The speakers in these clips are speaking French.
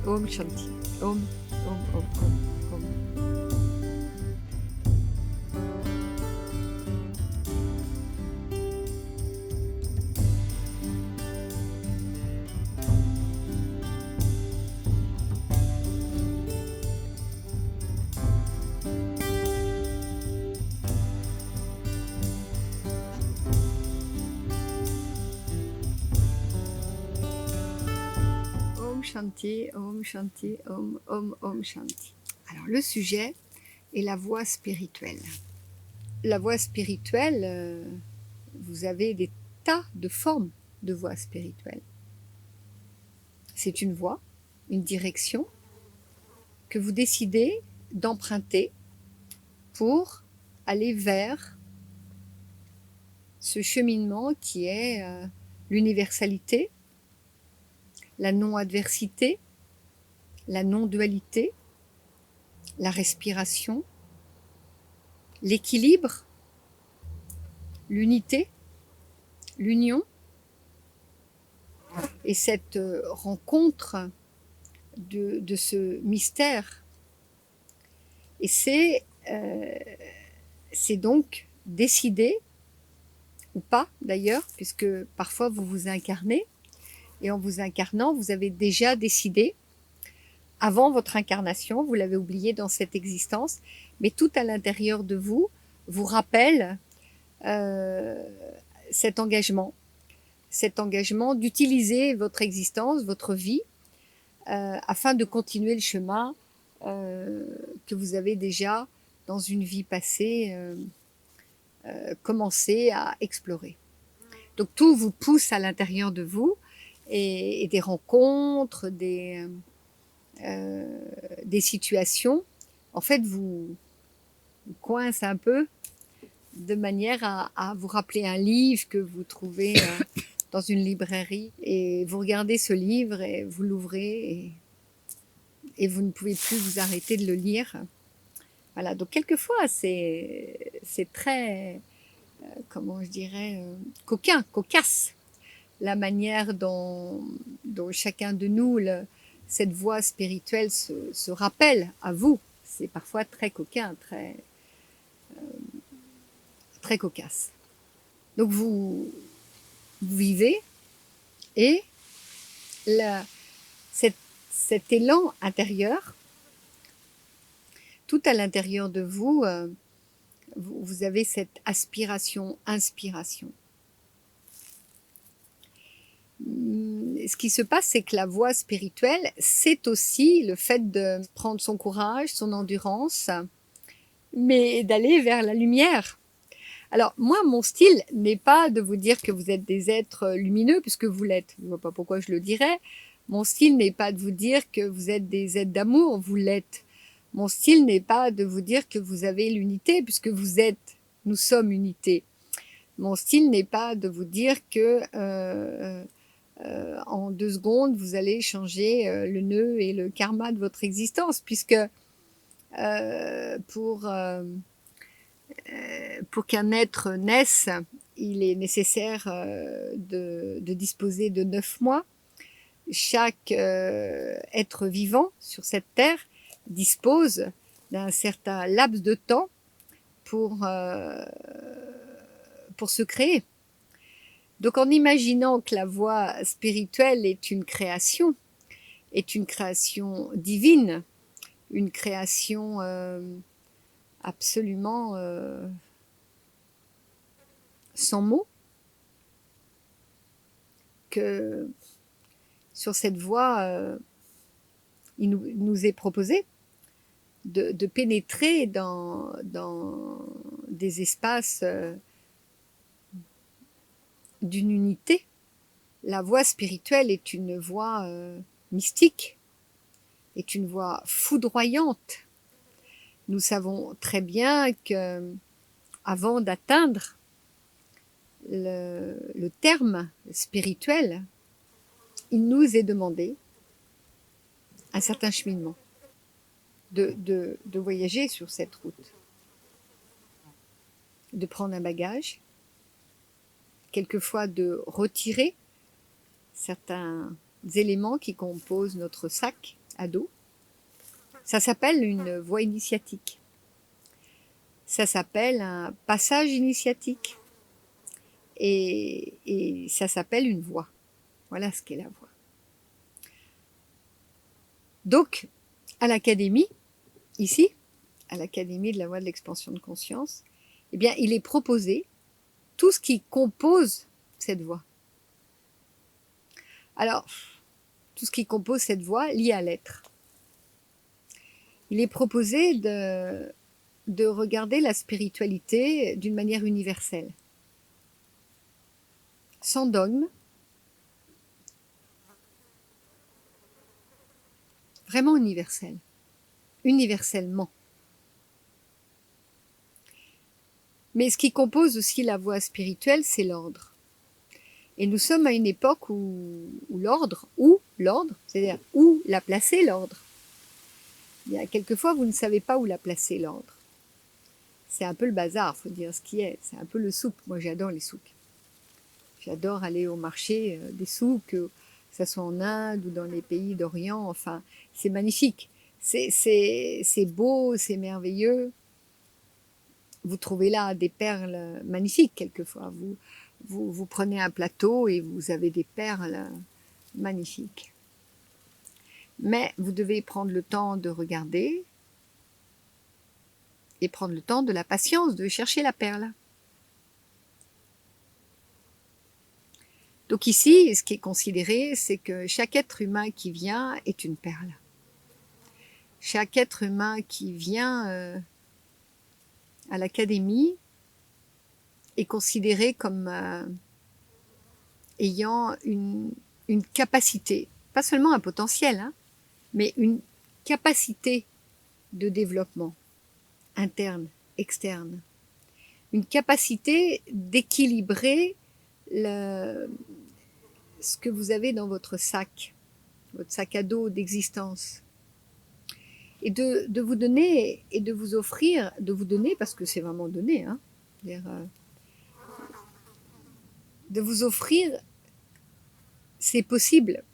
Om Shanti. Om, Om, Om, Om, Om. Om Shanti, Om Shanti, Om, Om, Om Shanti. Alors le sujet est la voie spirituelle. La voie spirituelle, vous avez des tas de formes de voie spirituelle. C'est une voie, une direction que vous décidez d'emprunter pour aller vers ce cheminement qui est l'universalité, la non-adversité, la non-dualité, la respiration, l'équilibre, l'unité, l'union, et cette rencontre de ce mystère. Et c'est donc décider, ou pas d'ailleurs, puisque parfois vous vous incarnez, et en vous incarnant, vous avez déjà décidé, avant votre incarnation, vous l'avez oublié dans cette existence, mais tout à l'intérieur de vous vous rappelle cet engagement d'utiliser votre existence, votre vie, afin de continuer le chemin que vous avez déjà, dans une vie passée, commencé à explorer. Donc tout vous pousse à l'intérieur de vous, et des rencontres, des situations, en fait, vous coincent un peu, de manière à vous rappeler un livre que vous trouvez dans une librairie, et vous regardez ce livre et vous l'ouvrez, et vous ne pouvez plus vous arrêter de le lire. Voilà, donc quelquefois c'est très, comment je dirais, cocasse, la manière dont chacun de nous, cette voie spirituelle se rappelle à vous. C'est parfois très coquin, très cocasse. Donc vous vivez, et cet élan intérieur, tout à l'intérieur de vous, vous avez cette aspiration, inspiration. Ce qui se passe, c'est que la voie spirituelle, c'est aussi le fait de prendre son courage, son endurance, mais d'aller vers la lumière. Alors moi, mon style n'est pas de vous dire que vous êtes des êtres lumineux, puisque vous l'êtes. Je ne vois pas pourquoi je le dirais. Mon style n'est pas de vous dire que vous êtes des êtres d'amour, vous l'êtes. Mon style n'est pas de vous dire que vous avez l'unité, puisque nous sommes unité. Mon style n'est pas de vous dire que en 2 secondes, vous allez changer le nœud et le karma de votre existence, puisque pour qu'un être naisse, il est nécessaire de disposer de 9 mois. Chaque être vivant sur cette terre dispose d'un certain laps de temps pour se créer. Donc en imaginant que la voie spirituelle est une création divine, une création absolument sans mots, que sur cette voie, il nous est proposé de pénétrer dans des espaces d'une unité. La voie spirituelle est une voie mystique, est une voie foudroyante. Nous savons très bien que, avant d'atteindre le terme spirituel, il nous est demandé un certain cheminement, de voyager sur cette route, de prendre un bagage, quelquefois de retirer certains éléments qui composent notre sac, ado. Ça s'appelle une voie initiatique. Ça s'appelle un passage initiatique. Et ça s'appelle une voie. Voilà ce qu'est la voie. Donc, à l'académie, ici, à l'Académie de la voie de l'expansion de conscience, eh bien, il est proposé tout ce qui compose cette voie. Alors, tout ce qui compose cette voie lié à l'être. Il est proposé de regarder la spiritualité d'une manière universelle, sans dogme, vraiment universelle, universellement. Mais ce qui compose aussi la voie spirituelle, c'est l'ordre. Et nous sommes à une époque où l'ordre, c'est-à-dire où la placer l'ordre. Il y a quelquefois, vous ne savez pas où la placer l'ordre. C'est un peu le bazar, faut dire ce qui est. C'est un peu le souk. Moi, j'adore les souks. J'adore aller au marché des souks, que ce soit en Inde ou dans les pays d'Orient. Enfin, c'est magnifique. C'est beau, c'est merveilleux. Vous trouvez là des perles magnifiques quelquefois. Vous prenez un plateau et vous avez des perles magnifiques. Mais vous devez prendre le temps de regarder et prendre le temps de la patience de chercher la perle. Donc ici, ce qui est considéré, c'est que chaque être humain qui vient est une perle. Chaque être humain qui vient à l'académie est considéré comme ayant une capacité, pas seulement un potentiel, hein, mais une capacité de développement interne, externe, une capacité d'équilibrer ce que vous avez dans votre sac à dos d'existence, et de vous donner et de vous offrir, de vous donner, parce que c'est vraiment donner, hein, de vous offrir, c'est possible,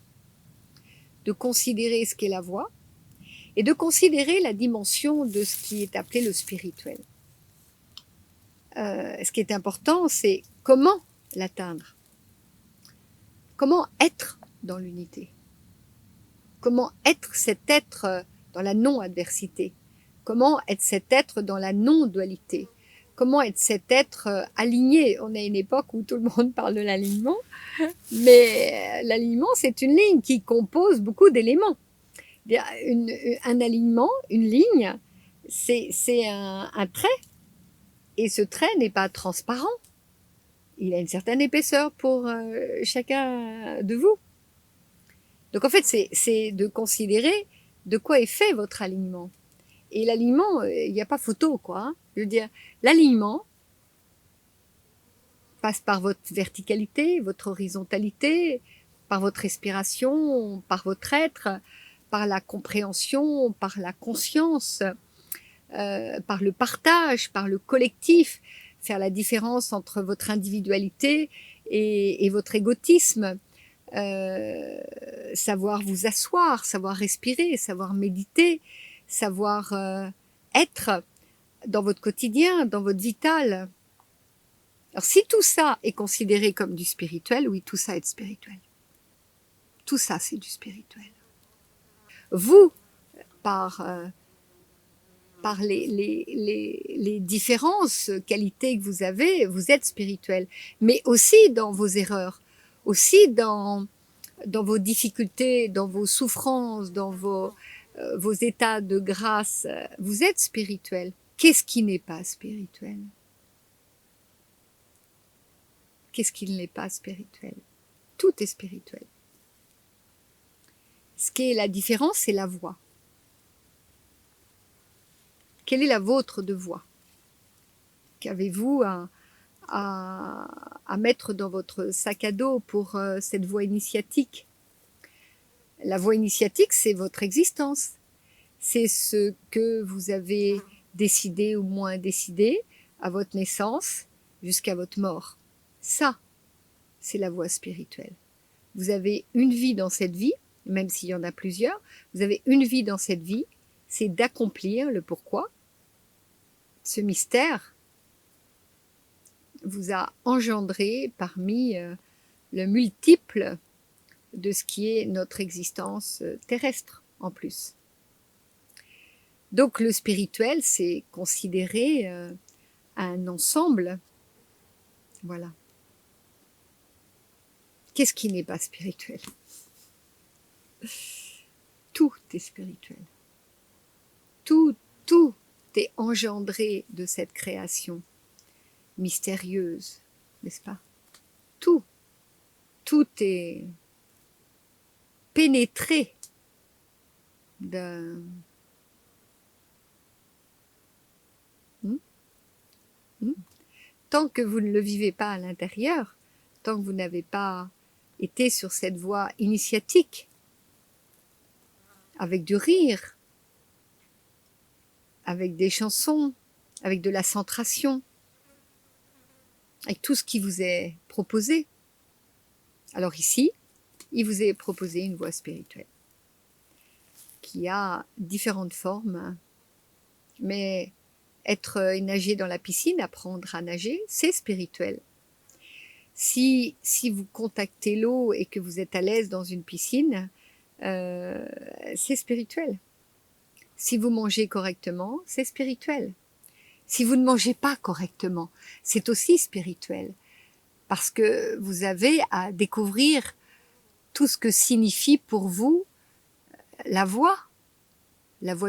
de considérer ce qu'est la voie et de considérer la dimension de ce qui est appelé le spirituel. Ce qui est important, c'est comment l'atteindre, comment être dans l'unité, comment être cet être dans la non-adversité, comment être cet être dans la non-dualité, comment être cet être aligné. On est à une époque où tout le monde parle de l'alignement, mais l'alignement, c'est une ligne qui compose beaucoup d'éléments. Un alignement, une ligne, c'est un trait, et ce trait n'est pas transparent. Il a une certaine épaisseur pour chacun de vous. Donc en fait, c'est de considérer de quoi est fait votre alignement. Et l'alignement, il n'y a pas photo, quoi. Hein. Je veux dire, l'alignement passe par votre verticalité, votre horizontalité, par votre respiration, par votre être, par la compréhension, par la conscience, par le partage, par le collectif, faire la différence entre votre individualité et votre égotisme, savoir vous asseoir, savoir respirer, savoir méditer, savoir être dans votre quotidien, dans votre vital. Alors si tout ça est considéré comme du spirituel, oui, tout ça est spirituel. Tout ça, c'est du spirituel. Vous, par les différentes qualités que vous avez, vous êtes spirituel. Mais aussi dans vos erreurs, aussi dans vos difficultés, dans vos souffrances, dans vos états de grâce, vous êtes spirituel. Qu'est-ce qui n'est pas spirituel? Qu'est-ce qui n'est pas spirituel? Tout est spirituel. Ce qui est la différence, c'est la voie. Quelle est la vôtre de voie? Qu'avez-vous à mettre dans votre sac à dos pour cette voie initiatique? La voie initiatique, c'est votre existence. C'est ce que vous avez décidé ou moins décidé à votre naissance jusqu'à votre mort. Ça, c'est la voie spirituelle. Vous avez une vie dans cette vie, même s'il y en a plusieurs, vous avez une vie dans cette vie, c'est d'accomplir le pourquoi. Ce mystère vous a engendré parmi le multiple de ce qui est notre existence terrestre en plus. Donc le spirituel, c'est considérer un ensemble. Voilà. Qu'est-ce qui n'est pas spirituel? Tout est spirituel. Tout est engendré de cette création mystérieuse, n'est-ce pas? Tout est pénétré d'un... Tant que vous ne le vivez pas à l'intérieur, tant que vous n'avez pas été sur cette voie initiatique, avec du rire, avec des chansons, avec de la centration, avec tout ce qui vous est proposé. Alors ici, il vous est proposé une voie spirituelle qui a différentes formes, mais être et nager dans la piscine, apprendre à nager, c'est spirituel. Si vous contactez l'eau et que vous êtes à l'aise dans une piscine, c'est spirituel. Si vous mangez correctement, c'est spirituel. Si vous ne mangez pas correctement, c'est aussi spirituel. Parce que vous avez à découvrir tout ce que signifie pour vous la voie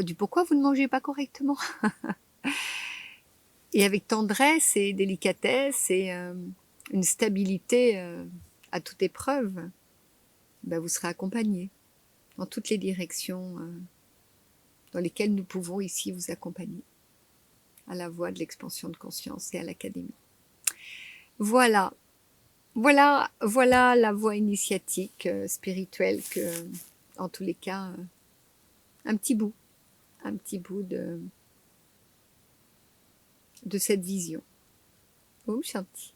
du pourquoi vous ne mangez pas correctement. Et avec tendresse et délicatesse et une stabilité à toute épreuve, ben vous serez accompagné dans toutes les directions dans lesquelles nous pouvons ici vous accompagner, à la voie de l'expansion de conscience et à l'académie. Voilà la voie initiatique spirituelle que, en tous les cas, un petit bout de cette vision. Om Shanti.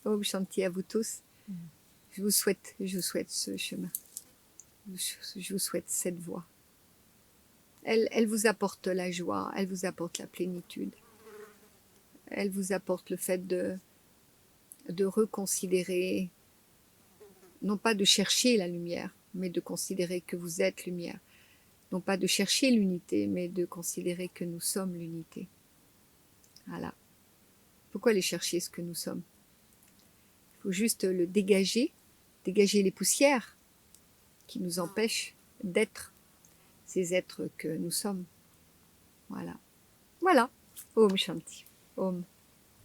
Om Shanti à vous tous. Je vous souhaite ce chemin. Je vous souhaite cette voie. Elle vous apporte la joie, elle vous apporte la plénitude. Elle vous apporte le fait de reconsidérer, non pas de chercher la lumière, mais de considérer que vous êtes lumière. Non pas de chercher l'unité, mais de considérer que nous sommes l'unité. Voilà. Pourquoi aller chercher ce que nous sommes? Il faut juste le dégager les poussières qui nous empêchent d'être ces êtres que nous sommes. Voilà. Om Shanti. Om.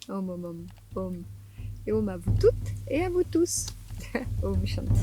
Om, om, om, om. Et om à vous toutes et à vous tous. Om Shanti.